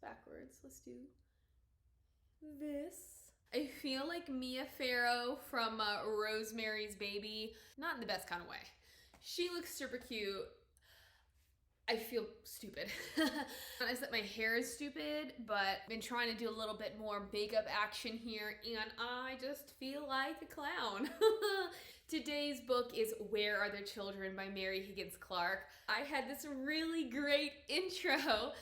backwards. Let's do this. I feel like Mia Farrow from Rosemary's Baby, not in the best kind of way. She looks super cute. I feel stupid. Not that my hair is stupid, but I've been trying to do a little bit more makeup action here, and I just feel like a clown. Today's book is Where Are the Children by Mary Higgins Clark. I had this really great intro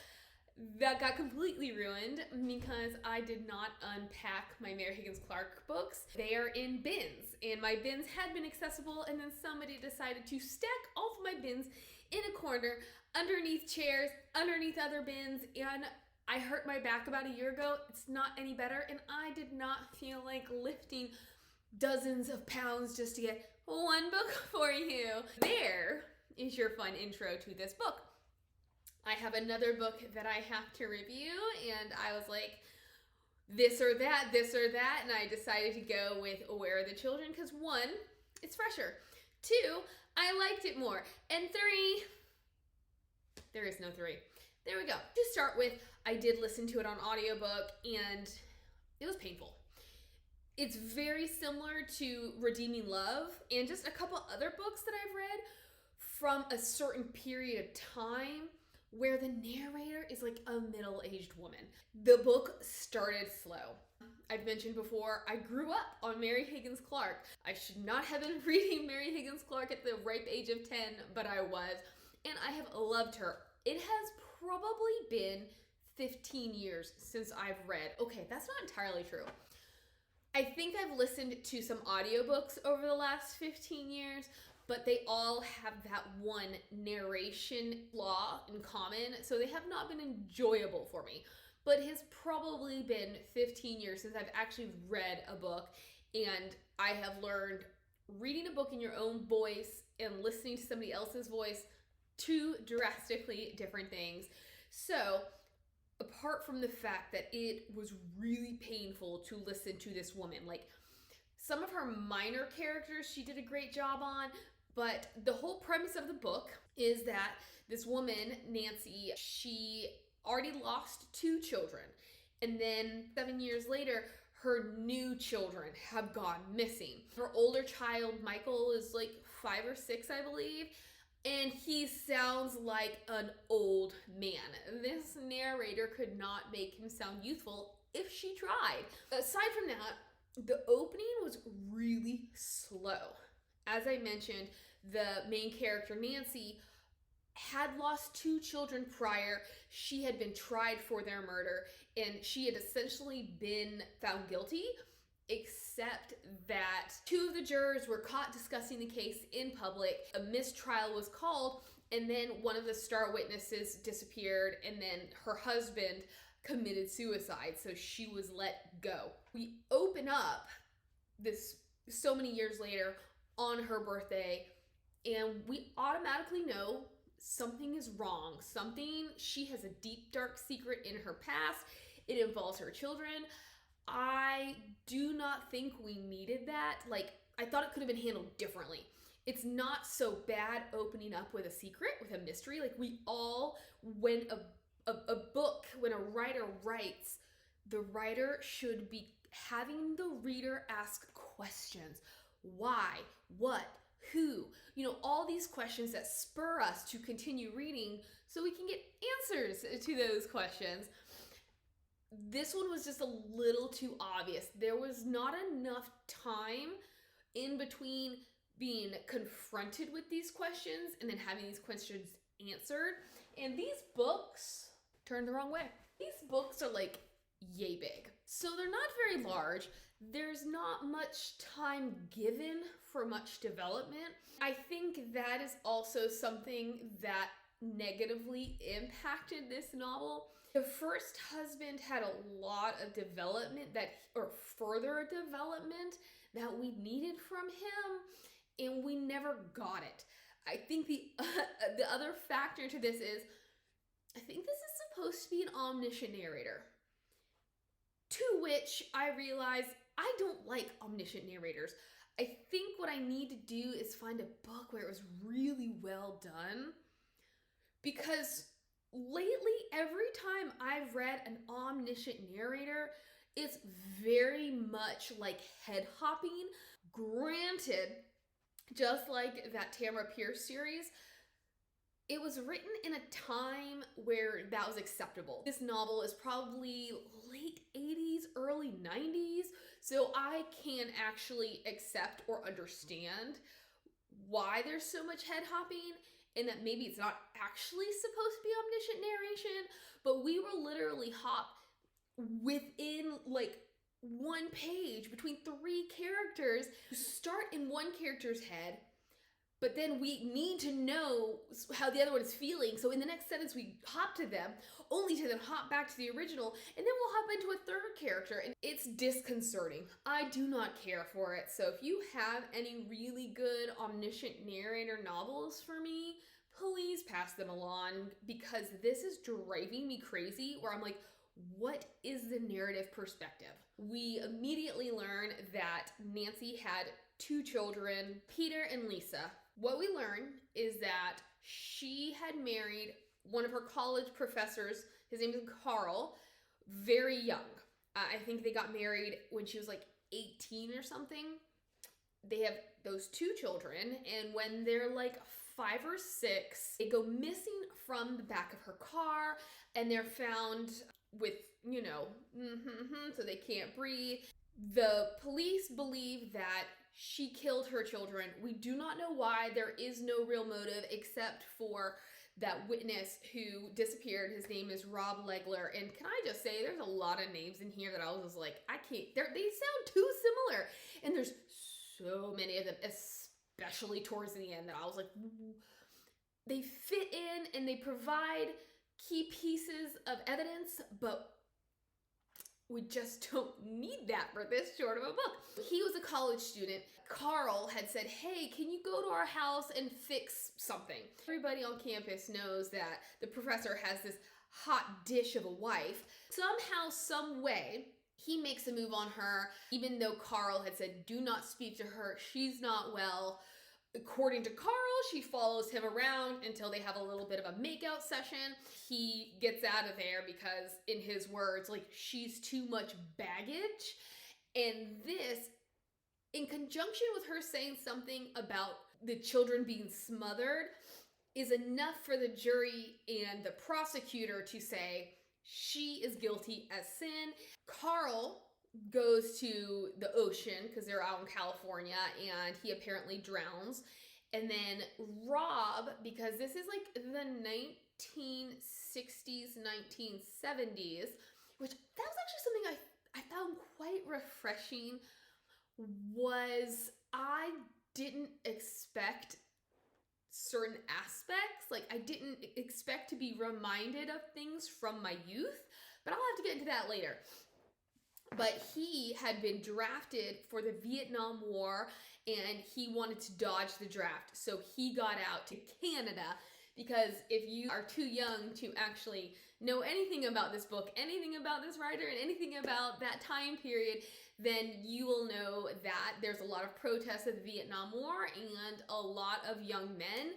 that got completely ruined because I did not unpack my Mary Higgins Clark books. They are in bins, and my bins had been accessible, and then somebody decided to stack all of my bins in a corner, underneath chairs, underneath other bins, and I hurt my back about a year ago. It's not any better, and I did not feel like lifting dozens of pounds just to get one book for you. There is your fun intro to this book. I have another book that I have to review, and I was like, this or that, and I decided to go with Where Are the Children because 1, it's fresher. 2, I liked it more. And 3, there is no 3. There we go. To start with, I did listen to it on audiobook, and it was painful. It's very similar to Redeeming Love and just a couple other books that I've read from a certain period of time where the narrator is like a middle-aged woman. The book started slow. I've mentioned before, I grew up on Mary Higgins Clark. I should not have been reading Mary Higgins Clark at the ripe age of 10, but I was, and I have loved her. It has probably been 15 years since I've read. Okay, that's not entirely true. I think I've listened to some audiobooks over the last 15 years, but they all have that one narration flaw in common, so they have not been enjoyable for me. But it has probably been 15 years since I've actually read a book, and I have learned reading a book in your own voice and listening to somebody else's voice, 2 drastically different things. So, apart from the fact that it was really painful to listen to this woman, like some of her minor characters she did a great job on, but the whole premise of the book is that this woman, Nancy, she already lost 2 children, and then 7 years later, her new children have gone missing. Her older child, Michael, is like 5 or 6, I believe, and he sounds like an old man. This narrator could not make him sound youthful if she tried. Aside from that, the opening was really slow. As I mentioned, the main character, Nancy, had lost 2 children prior. She had been tried for their murder, and she had essentially been found guilty, except that 2 of the jurors were caught discussing the case in public. A mistrial was called, and then one of the star witnesses disappeared, and then her husband committed suicide, so she was let go. We open up this so many years later on her birthday, and we automatically know something is wrong. She has a deep, dark secret in her past. It involves her children. I do not think we needed that. Like, I thought it could have been handled differently. It's not so bad opening up with a secret, with a mystery. Like, we all, when a book, when a writer writes, the writer should be having the reader ask questions. Why? What? Who? You know, all these questions that spur us to continue reading so we can get answers to those questions. This one was just a little too obvious. There was not enough time in between being confronted with these questions and then having these questions answered. And these books turned the wrong way. These books are like yay big. So they're not very large. There's not much time given for much development. I think that is also something that negatively impacted this novel. The first husband had a lot of development or further development that we needed from him, and we never got it. I think the other factor to this is, I think this is supposed to be an omniscient narrator. To which I realize I don't like omniscient narrators. I think what I need to do is find a book where it was really well done. Because lately, every time I've read an omniscient narrator, it's very much like head hopping. Granted, just like that Tamara Pierce series, it was written in a time where that was acceptable. This novel is probably late 80s, early 90s, so I can actually accept or understand why there's so much head hopping, and that maybe it's not actually supposed to be omniscient narration, but we were literally hopped within like one page between three characters. You start in one character's head, but then we need to know how the other one is feeling. So in the next sentence, we hop to them, only to then hop back to the original, and then we'll hop into a third character. And it's disconcerting. I do not care for it. So if you have any really good omniscient narrator novels for me, please pass them along, because this is driving me crazy, where I'm like, what is the narrative perspective? We immediately learn that Nancy had two children, Peter and Lisa. What we learn is that she had married one of her college professors. His name is Carl, very young. I think they got married when she was like 18 or something. They have those two children, and when they're like 5 or 6, they go missing from the back of her car, and they're found with, so they can't breathe. The police believe that she killed her children. We do not know why. There is no real motive except for that witness who disappeared. His name is Rob Legler. And can I just say, there's a lot of names in here that I was just like, I can't, they sound too similar. And there's so many of them, especially towards the end, that I was like, they fit in and they provide key pieces of evidence, but we just don't need that for this short of a book. He was a college student. Carl had said, hey, can you go to our house and fix something? Everybody on campus knows that the professor has this hot dish of a wife. Somehow, some way, he makes a move on her, even though Carl had said, do not speak to her, she's not well. According to Carl, she follows him around until they have a little bit of a makeout session. He gets out of there because, in his words, like, she's too much baggage. And this, in conjunction with her saying something about the children being smothered, is enough for the jury and the prosecutor to say she is guilty as sin. Carl goes to the ocean because they're out in California, and he apparently drowns. And then Rob, because this is like the 1960s, 1970s, which that was actually something I found quite refreshing, was I didn't expect certain aspects. Like, I didn't expect to be reminded of things from my youth, but I'll have to get into that later. But he had been drafted for the Vietnam War, and he wanted to dodge the draft. So he got out to Canada, because if you are too young to actually know anything about this book, anything about this writer, and anything about that time period, then you will know that there's a lot of protests of the Vietnam War, and a lot of young men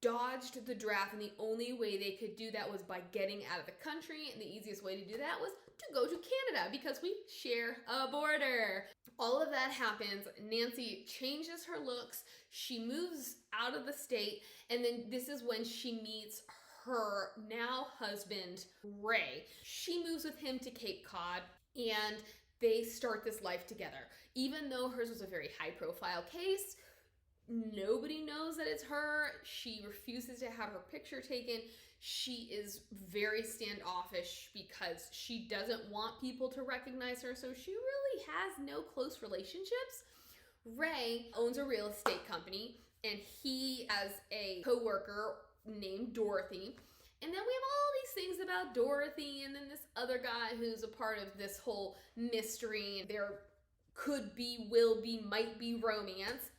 dodged the draft, and the only way they could do that was by getting out of the country, and the easiest way to do that was to go to Canada because we share a border. All of that happens. Nancy changes her looks. She moves out of the state, and then this is when she meets her now husband, Ray. She moves with him to Cape Cod, and they start this life together. Even though hers was a very high-profile case, nobody knows that it's her. She refuses to have her picture taken. She is very standoffish because she doesn't want people to recognize her, so she really has no close relationships. Ray owns a real estate company, and he has a co-worker named Dorothy. And then we have all these things about Dorothy, and then this other guy who's a part of this whole mystery. There could be, will be, might be romance,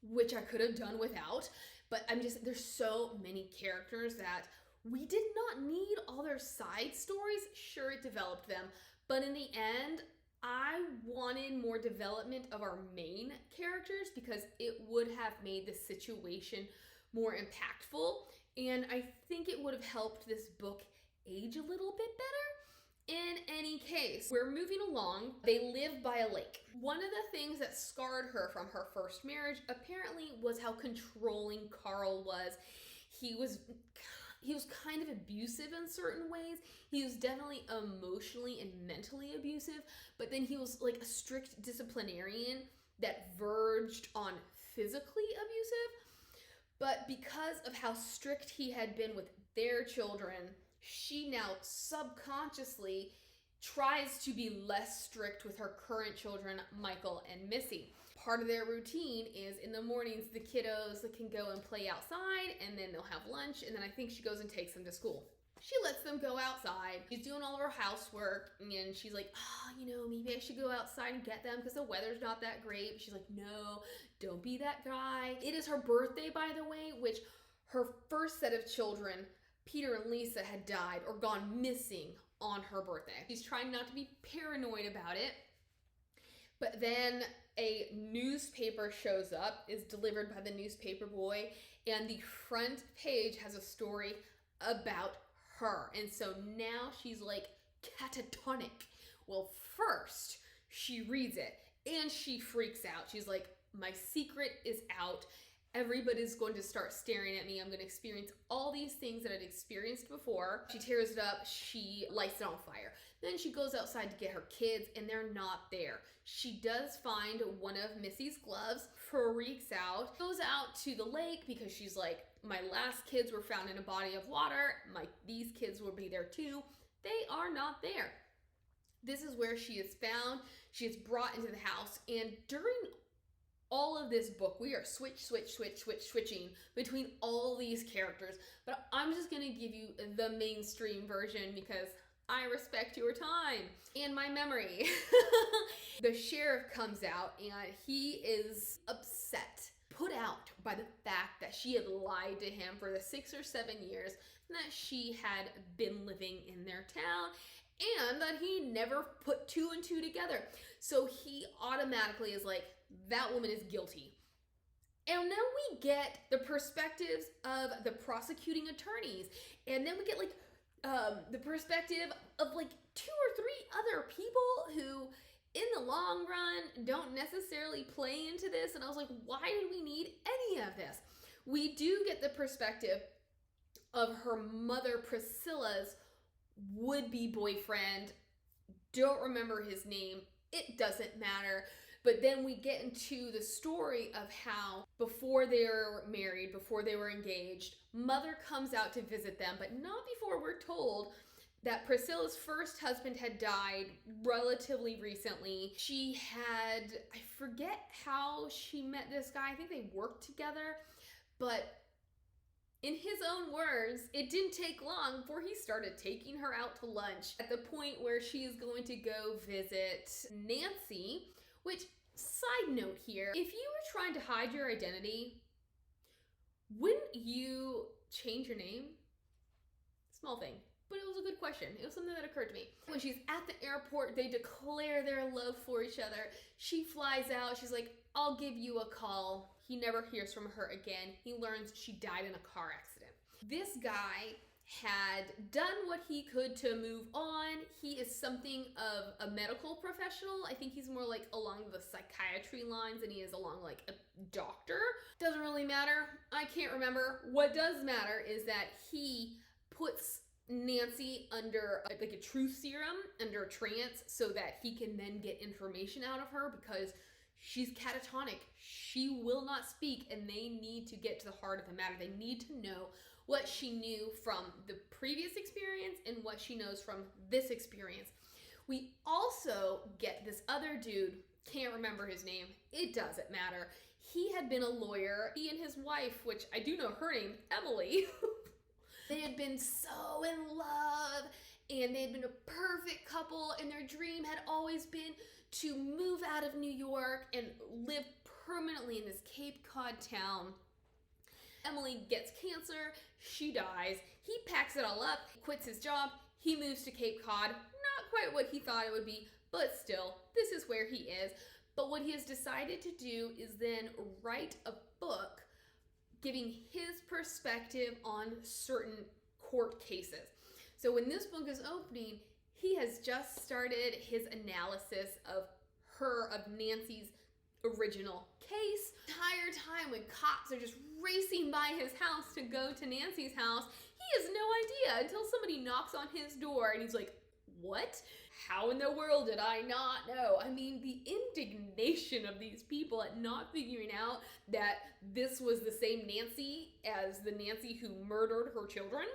which I could have done without. But there's so many characters that we did not need all their side stories. Sure, it developed them, but in the end, I wanted more development of our main characters because it would have made the situation more impactful. And I think it would have helped this book age a little bit better. In any case, we're moving along. They live by a lake. One of the things that scarred her from her first marriage apparently was how controlling Carl was. He was kind of abusive in certain ways. He was definitely emotionally and mentally abusive, but then he was like a strict disciplinarian that verged on physically abusive. But because of how strict he had been with their children, she now subconsciously tries to be less strict with her current children, Michael and Missy. Part of their routine is in the mornings, the kiddos can go and play outside, and then they'll have lunch, and then I think she goes and takes them to school. She lets them go outside. She's doing all of her housework, and she's like, maybe I should go outside and get them because the weather's not that great. She's like, no, don't be that guy. It is her birthday, by the way, which her first set of children, Peter and Lisa, had died or gone missing on her birthday. She's trying not to be paranoid about it. But then a newspaper shows up, is delivered by the newspaper boy, and the front page has a story about her. And so now she's like catatonic. Well, first she reads it and she freaks out. She's like, my secret is out. Everybody's going to start staring at me. I'm going to experience all these things that I'd experienced before. She tears it up. She lights it on fire. Then she goes outside to get her kids, and they're not there. She does find one of Missy's gloves, freaks out, goes out to the lake because she's like, my last kids were found in a body of water. These kids will be there too. They are not there. This is where she is found. She is brought into the house, and during all of this book, we are switching between all these characters. But I'm just going to give you the mainstream version because I respect your time and my memory. The sheriff comes out and he is upset, put out by the fact that she had lied to him for the 6 or 7 years that she had been living in their town, and that he never put 2 and 2 together. So he automatically is like, that woman is guilty. And then we get the perspectives of the prosecuting attorneys. And then we get like the perspective of like 2 or 3 other people who in the long run don't necessarily play into this. And I was like, why did we need any of this? We do get the perspective of her mother Priscilla's would-be boyfriend. Don't remember his name. It doesn't matter. But then we get into the story of how before they were married, before they were engaged, mother comes out to visit them, but not before we're told that Priscilla's first husband had died relatively recently. She had, I forget how she met this guy. I think they worked together, but in his own words, it didn't take long before he started taking her out to lunch at the point where she is going to go visit Nancy. Which, side note here, if you were trying to hide your identity, wouldn't you change your name? Small thing, but it was a good question. It was something that occurred to me. When she's at the airport, they declare their love for each other. She flies out. She's like, I'll give you a call. He never hears from her again. He learns she died in a car accident. This guy had done what he could to move on. He is something of a medical professional. I think he's more like along the psychiatry lines than he is along like a doctor. Doesn't really matter. I can't remember. What does matter is that he puts Nancy under like a truth serum, under a trance, so that he can then get information out of her because she's catatonic. She will not speak, and they need to get to the heart of the matter. They need to know what she knew from the previous experience and what she knows from this experience. We also get this other dude, can't remember his name, it doesn't matter. He had been a lawyer. He and his wife, which I do know her name, Emily, they had been so in love and they had been a perfect couple, and their dream had always been to move out of New York and live permanently in this Cape Cod town. Emily gets cancer, she dies, he packs it all up, quits his job, he moves to Cape Cod. Not quite what he thought it would be, but still, this is where he is. But what he has decided to do is then write a book giving his perspective on certain court cases. So when this book is opening, he has just started his analysis of Nancy's original case. The entire time when cops are just racing by his house to go to Nancy's house, he has no idea until somebody knocks on his door and he's like, what? How in the world did I not know? I mean, the indignation of these people at not figuring out that this was the same Nancy as the Nancy who murdered her children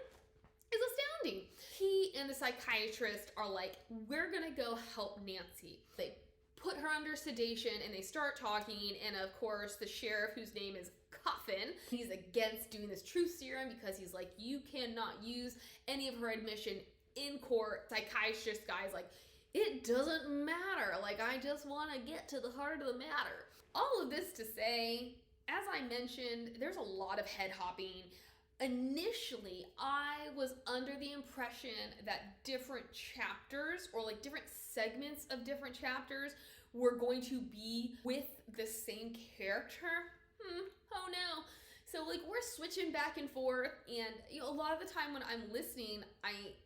is astounding. He and the psychiatrist are like, we're gonna go help Nancy. They put her under sedation and they start talking, and of course the sheriff, whose name is Coffin, he's against doing this truth serum because he's like, you cannot use any of her admission in court. Psychiatrist guy's like, it doesn't matter, like I just want to get to the heart of the matter. All of this to say, as I mentioned, there's a lot of head hopping. Initially, I was under the impression that different chapters, or like different segments of different chapters, were going to be with the same character. Oh no. So like we're switching back and forth, and you know, a lot of the time when I'm listening,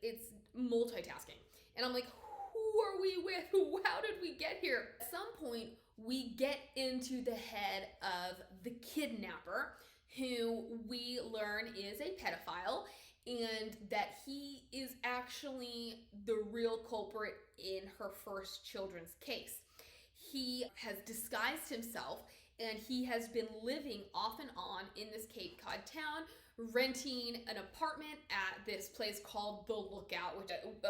it's multitasking. And I'm like, who are we with? How did we get here? At some point, we get into the head of the kidnapper, who we learn is a pedophile, and that he is actually the real culprit in her first children's case. He has disguised himself, and he has been living off and on in this Cape Cod town, renting an apartment at this place called The Lookout, which is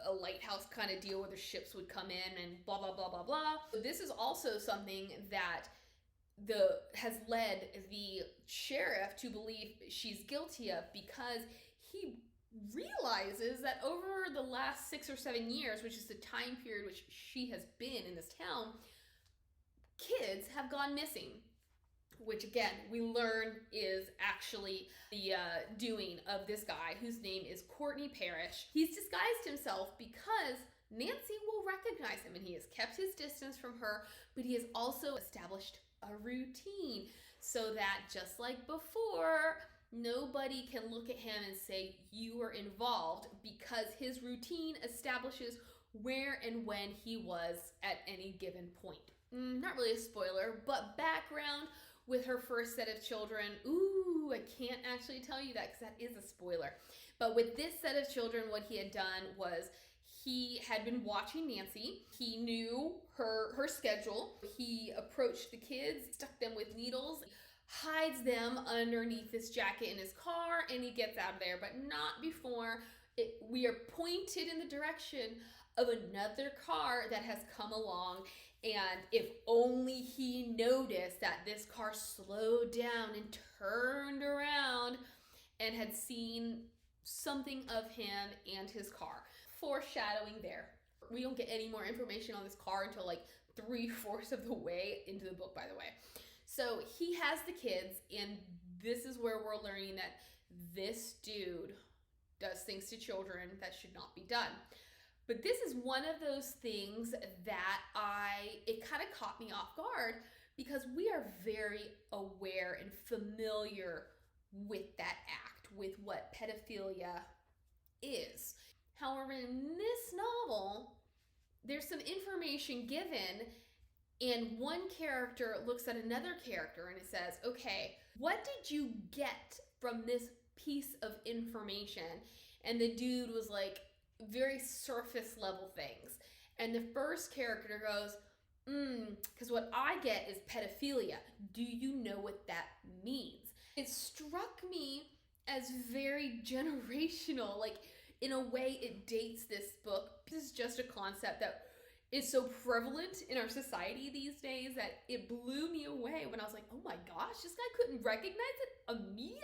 a lighthouse kind of deal where the ships would come in and blah, blah, blah, blah, blah. This is also something that has led the sheriff to believe she's guilty of, because he realizes that over the last 6 or 7 years, which is the time period which she has been in this town, kids have gone missing, which again we learn is actually the doing of this guy whose name is Courtney Parrish. He's disguised himself because Nancy will recognize him, and he has kept his distance from her, but he has also established a routine so that, just like before, nobody can look at him and say you were involved, because his routine establishes where and when he was at any given point. Not really a spoiler, but background with her first set of children. Ooh, I can't actually tell you that because that is a spoiler. But with this set of children, what he had done was he had been watching Nancy. He knew her schedule. He approached the kids, stuck them with needles, hides them underneath this jacket in his car, and he gets out of there, but not before we are pointed in the direction of another car that has come along. And if only he noticed that this car slowed down and turned around and had seen something of him and his car. Foreshadowing there. We don't get any more information on this car until like 3/4 of the way into the book, by the way. So he has the kids, and this is where we're learning that this dude does things to children that should not be done. But this is one of those things that it kind of caught me off guard, because we are very aware and familiar with that act, with what pedophilia is. However, in this novel, there's some information given, and one character looks at another character and it says, okay, what did you get from this piece of information? And the dude was like, very surface level things. And the first character goes, because what I get is pedophilia. Do you know what that means? It struck me as very generational. Like, in a way, it dates this book. This is just a concept that is so prevalent in our society these days that it blew me away when I was like, oh my gosh, this guy couldn't recognize it immediately?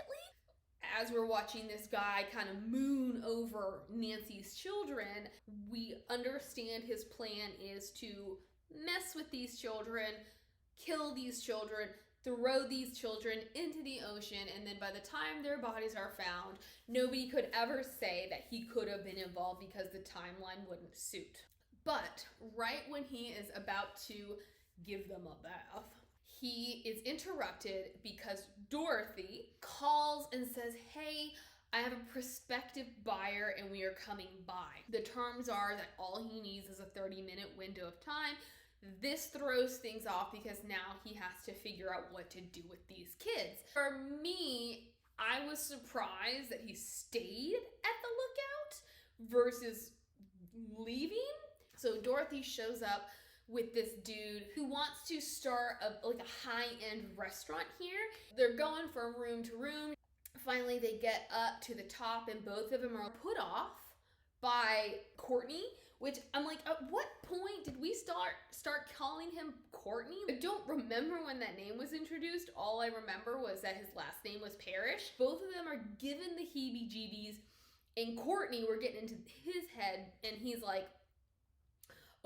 As we're watching this guy kind of moon over Nancy's children, we understand his plan is to mess with these children, kill these children, throw these children into the ocean, and then by the time their bodies are found, nobody could ever say that he could have been involved because the timeline wouldn't suit. But right when he is about to give them a bath, he is interrupted because Dorothy calls and says, hey, I have a prospective buyer and we are coming by. The terms are that all he needs is a 30-minute window of time. This throws things off because now he has to figure out what to do with these kids. For me, I was surprised that he stayed at the lookout versus leaving. So Dorothy shows up with this dude who wants to start a high-end restaurant here. They're going from room to room. Finally, they get up to the top and both of them are put off by Courtney, which I'm like, at what point did we start calling him Courtney? I don't remember when that name was introduced. All I remember was that his last name was Parrish. Both of them are given the heebie-jeebies, and Courtney, we're getting into his head, and he's like,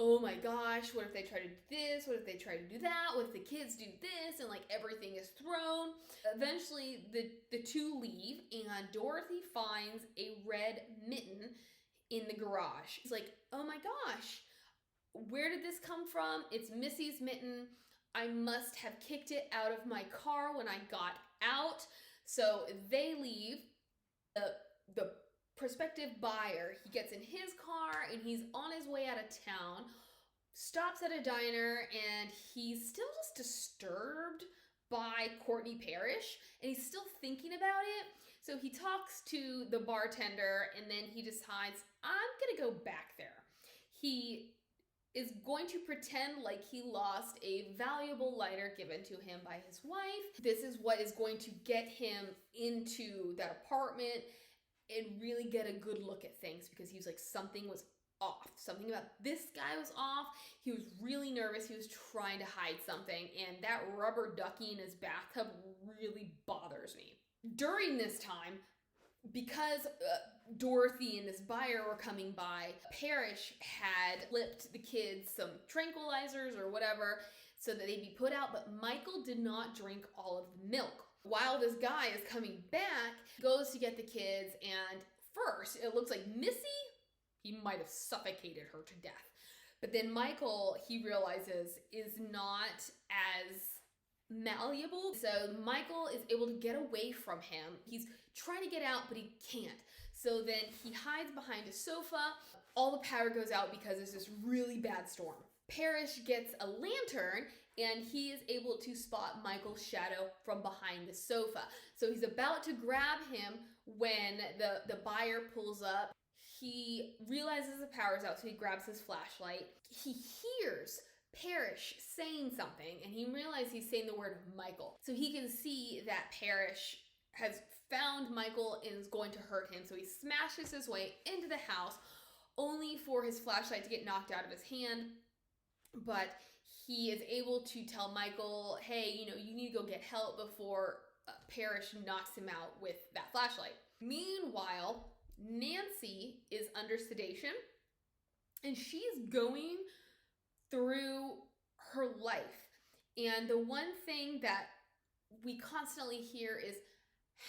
oh my gosh, what if they try to do this? What if they try to do that? What if the kids do this? And like everything is thrown. Eventually, the two leave, and Dorothy finds a red mitten in the garage. She's like, oh my gosh, where did this come from? It's Missy's mitten. I must have kicked it out of my car when I got out. So they leave. The prospective buyer, he gets in his car and he's on his way out of town, stops at a diner, and he's still just disturbed by Courtney Parrish, and he's still thinking about it. So he talks to the bartender, and then he decides, I'm gonna go back there. He is going to pretend like he lost a valuable lighter given to him by his wife. This is what is going to get him into that apartment and really get a good look at things, because he was like, something was off. Something about this guy was off. He was really nervous. He was trying to hide something, and that rubber ducky in his bathtub really bothers me. During this time, because Dorothy and this buyer were coming by, Parrish had flipped the kids some tranquilizers or whatever so that they'd be put out, but Michael did not drink all of the milk. While this guy is coming back, he goes to get the kids, and first, it looks like Missy, he might have suffocated her to death. But then Michael, he realizes, is not as malleable. So Michael is able to get away from him. He's trying to get out, but he can't. So then he hides behind a sofa. All the power goes out because there's this really bad storm. Parrish gets a lantern, and he is able to spot Michael's shadow from behind the sofa. So he's about to grab him when the buyer pulls up. He realizes the power's out, so he grabs his flashlight. He hears Parrish saying something, and he realizes he's saying the word Michael. So he can see that Parrish has found Michael and is going to hurt him. So he smashes his way into the house, only for his flashlight to get knocked out of his hand. But he is able to tell Michael, hey, you need to go get help before Parrish knocks him out with that flashlight. Meanwhile, Nancy is under sedation, and she's going through her life. And the one thing that we constantly hear is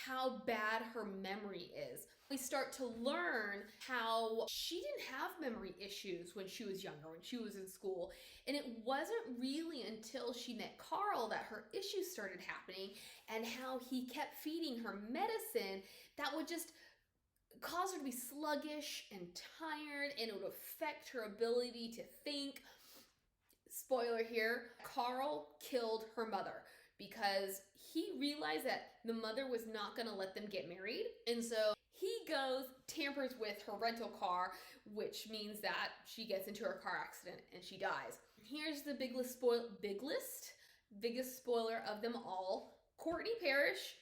how bad her memory is. We start to learn how she didn't have memory issues when she was younger, when she was in school. And it wasn't really until she met Carl that her issues started happening, and how he kept feeding her medicine that would just cause her to be sluggish and tired, and it would affect her ability to think. Spoiler here, Carl killed her mother because he realized that the mother was not going to let them get married. And so he goes, tampers with her rental car, which means that she gets into her car accident and she dies. Here's the biggest spoiler of them all. Courtney Parrish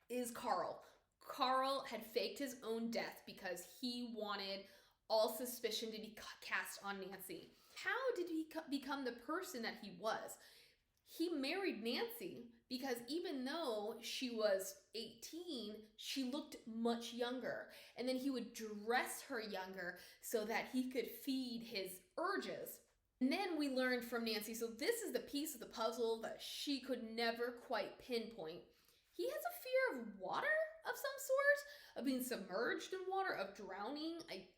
is Carl. Carl had faked his own death because he wanted all suspicion to be cast on Nancy. How did he become the person that he was? He married Nancy because even though she was 18, she looked much younger. And then he would dress her younger so that he could feed his urges. And then we learned from Nancy, so this is the piece of the puzzle that she could never quite pinpoint. He has a fear of water of some sort, of being submerged in water, of drowning.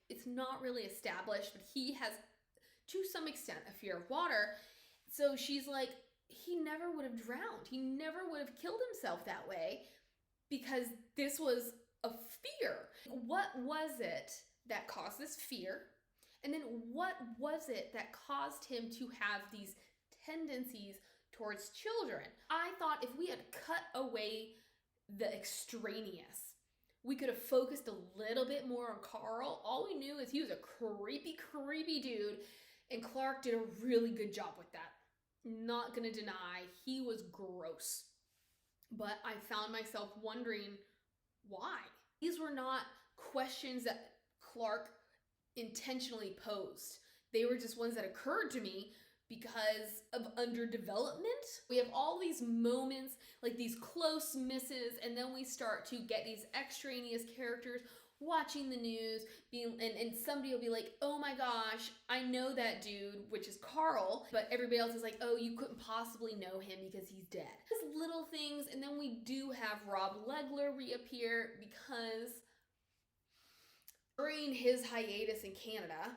It's not really established, but he has, to some extent, a fear of water. So she's like, he never would have drowned. He never would have killed himself that way because this was a fear. What was it that caused this fear? And then what was it that caused him to have these tendencies towards children? I thought if we had cut away the extraneous, we could have focused a little bit more on Carl. All we knew is he was a creepy, creepy dude, and Clark did a really good job with that. Not gonna deny, he was gross. But I found myself wondering why. These were not questions that Clark intentionally posed. They were just ones that occurred to me because of underdevelopment. We have all these moments, like these close misses, and then we start to get these extraneous characters watching the news, and somebody will be like, oh my gosh, I know that dude, which is Carl, but everybody else is like, oh, you couldn't possibly know him because he's dead. Just little things, and then we do have Rob Legler reappear because during his hiatus in Canada,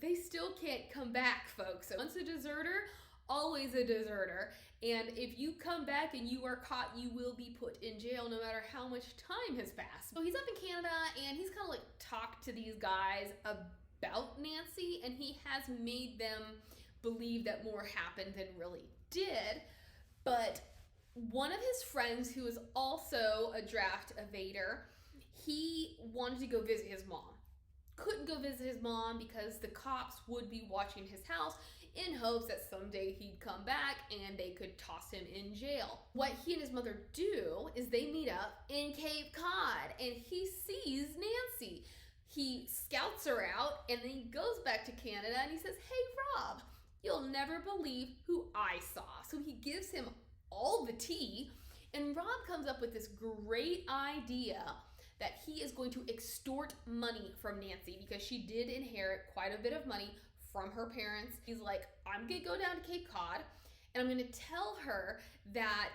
they still can't come back, folks. So once a deserter, always a deserter. And if you come back and you are caught, you will be put in jail no matter how much time has passed. So he's up in Canada and he's kind of like talked to these guys about Nancy, and he has made them believe that more happened than really did. But one of his friends, who is also a draft evader, he wanted to go visit his mom. Couldn't go visit his mom because the cops would be watching his house in hopes that someday he'd come back and they could toss him in jail. What he and his mother do is they meet up in Cape Cod, and he sees Nancy. He scouts her out, and then he goes back to Canada and he says, hey Rob, you'll never believe who I saw. So he gives him all the tea, and Rob comes up with this great idea that he is going to extort money from Nancy because she did inherit quite a bit of money from her parents. He's like, I'm gonna go down to Cape Cod and I'm gonna tell her that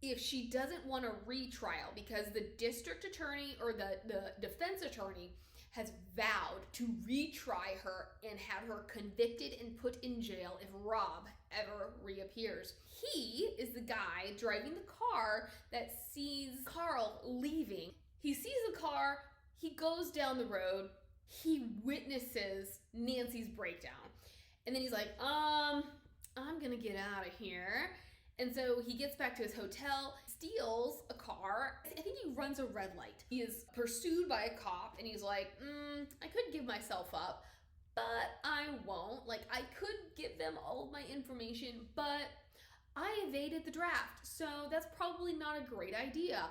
if she doesn't want a retrial, because the district attorney or the defense attorney has vowed to retry her and have her convicted and put in jail if Rob ever reappears. He is the guy driving the car that sees Carl leaving. He sees the car, he goes down the road, he witnesses Nancy's breakdown. And then he's like, I'm gonna get out of here. And so he gets back to his hotel, steals a car. I think he runs a red light. He is pursued by a cop, and he's like, I could give myself up, but I won't. Like, I could give them all of my information, but I evaded the draft, so that's probably not a great idea.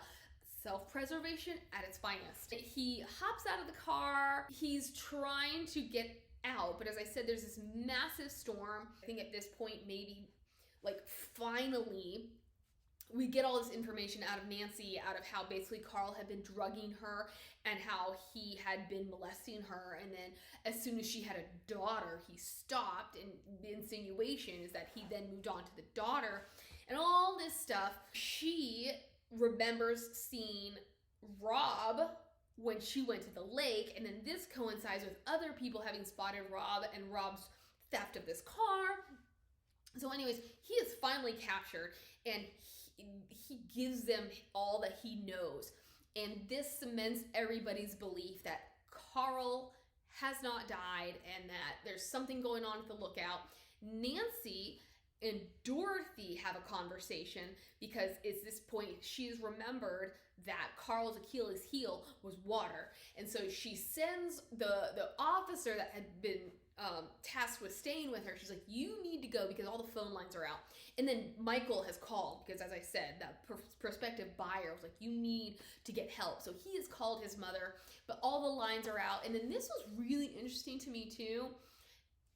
Self-preservation at its finest. He hops out of the car. He's trying to get out, but as I said, there's this massive storm. I think at this point, maybe like finally, we get all this information out of Nancy, out of how basically Carl had been drugging her and how he had been molesting her. And then as soon as she had a daughter, he stopped, and the insinuation is that he then moved on to the daughter and all this stuff. She remembers seeing Rob when she went to the lake, and then this coincides with other people having spotted Rob and Rob's theft of this car. So anyways, he is finally captured, and he gives them all that he knows, and this cements everybody's belief that Carl has not died and that there's something going on at the lookout. Nancy and Dorothy have a conversation because it's this point she's remembered that Carl's Achilles heel was water. And so she sends the officer that had been tasked with staying with her. She's like, you need to go because all the phone lines are out. And then Michael has called because, as I said, that prospective buyer was like, you need to get help. So he has called his mother, but all the lines are out. And then this was really interesting to me too.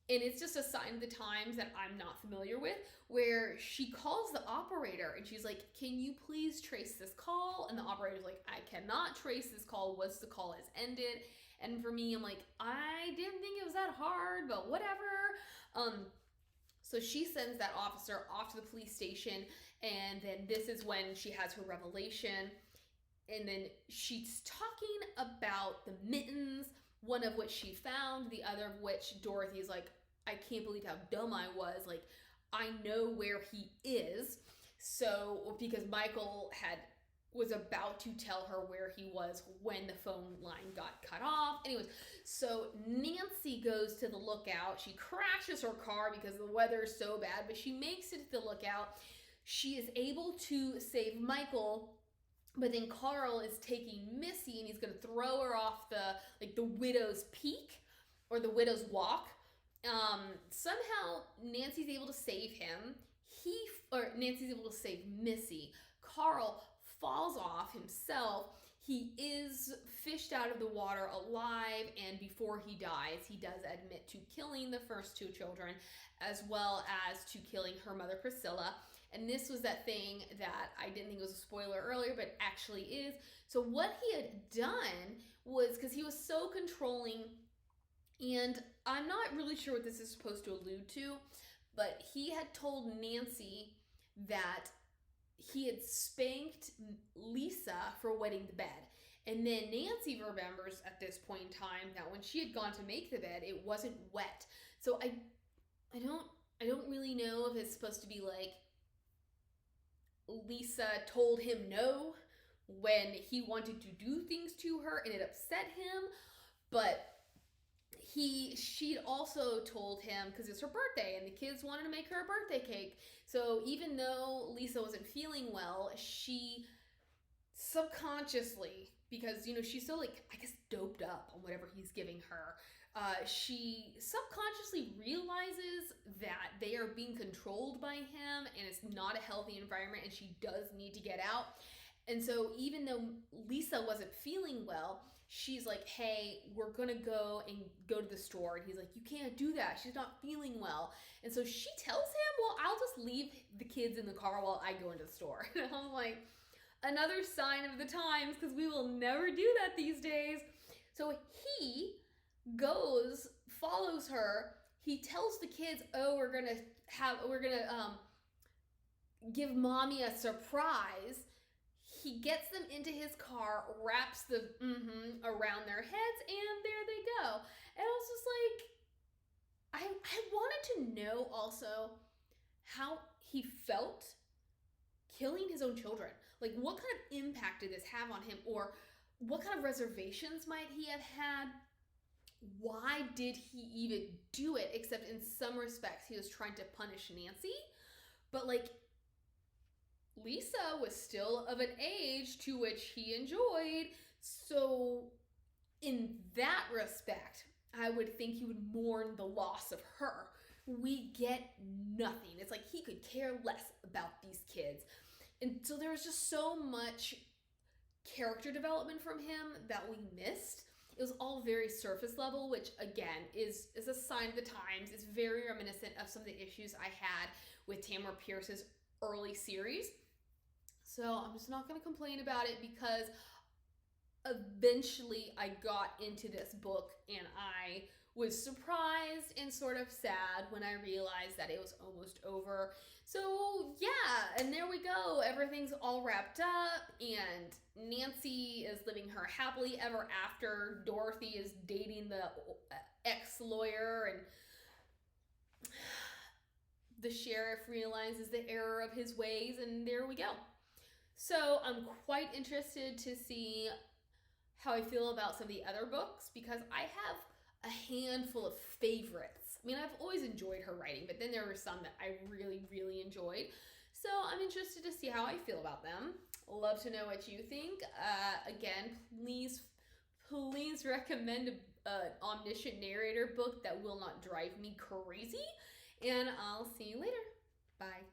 And it's just a sign of the times that I'm not familiar with, where she calls the operator and she's like, can you please trace this call? And the operator's like, I cannot trace this call once the call has ended. And for me, I'm like, I didn't think it was that hard, but whatever. So she sends that officer off to the police station, and then this is when she has her revelation. And then she's talking about the mittens, one of which she found, the other of which Dorothy's like, I can't believe how dumb I was. Like, I know where he is. So, because Michael was about to tell her where he was when the phone line got cut off. Anyways, so Nancy goes to the lookout. She crashes her car because the weather is so bad, but she makes it to the lookout. She is able to save Michael, but then Carl is taking Missy and he's going to throw her off the widow's peak or the widow's walk. Somehow Nancy's able to save him. Nancy's able to save Missy. Carl falls off himself. He is fished out of the water alive, and before he dies, he does admit to killing the first two children, as well as to killing her mother Priscilla. And this was that thing that I didn't think was a spoiler earlier, but actually is. So what he had done was, because he was so controlling, and I'm not really sure what this is supposed to allude to, but he had told Nancy that he had spanked Lisa for wetting the bed. And then Nancy remembers at this point in time that when she had gone to make the bed, it wasn't wet. So I don't really know if it's supposed to be like Lisa told him no when he wanted to do things to her and it upset him, but she'd also told him, because it's her birthday and the kids wanted to make her a birthday cake. So even though Lisa wasn't feeling well, she subconsciously, because she's so I guess doped up on whatever he's giving her, she subconsciously realizes that they are being controlled by him and it's not a healthy environment and she does need to get out. And so even though Lisa wasn't feeling well, she's like, hey, we're going to go to the store. And he's like, you can't do that. She's not feeling well. And so she tells him, well, I'll just leave the kids in the car while I go into the store. And I'm like, another sign of the times, because we will never do that these days. So he follows her. He tells the kids, oh, we're going to give mommy a surprise. He gets them into his car, wraps the around their heads, and there they go. And I was just like, I wanted to know also how he felt killing his own children. Like, what kind of impact did this have on him? Or what kind of reservations might he have had? Why did he even do it? Except in some respects, he was trying to punish Nancy. But Lisa was still of an age to which he enjoyed. So in that respect, I would think he would mourn the loss of her. We get nothing. It's like he could care less about these kids. And so there was just so much character development from him that we missed. It was all very surface level, which again is a sign of the times. It's very reminiscent of some of the issues I had with Tamara Pierce's early series. So I'm just not going to complain about it, because eventually I got into this book and I was surprised and sort of sad when I realized that it was almost over. So yeah, and there we go. Everything's all wrapped up and Nancy is living her happily ever after. Dorothy is dating the ex-lawyer, and the sheriff realizes the error of his ways, and there we go. So I'm quite interested to see how I feel about some of the other books, because I have a handful of favorites. I mean, I've always enjoyed her writing, but then there were some that I really, really enjoyed. So I'm interested to see how I feel about them. Love to know what you think. Again, please recommend an omniscient narrator book that will not drive me crazy. And I'll see you later. Bye.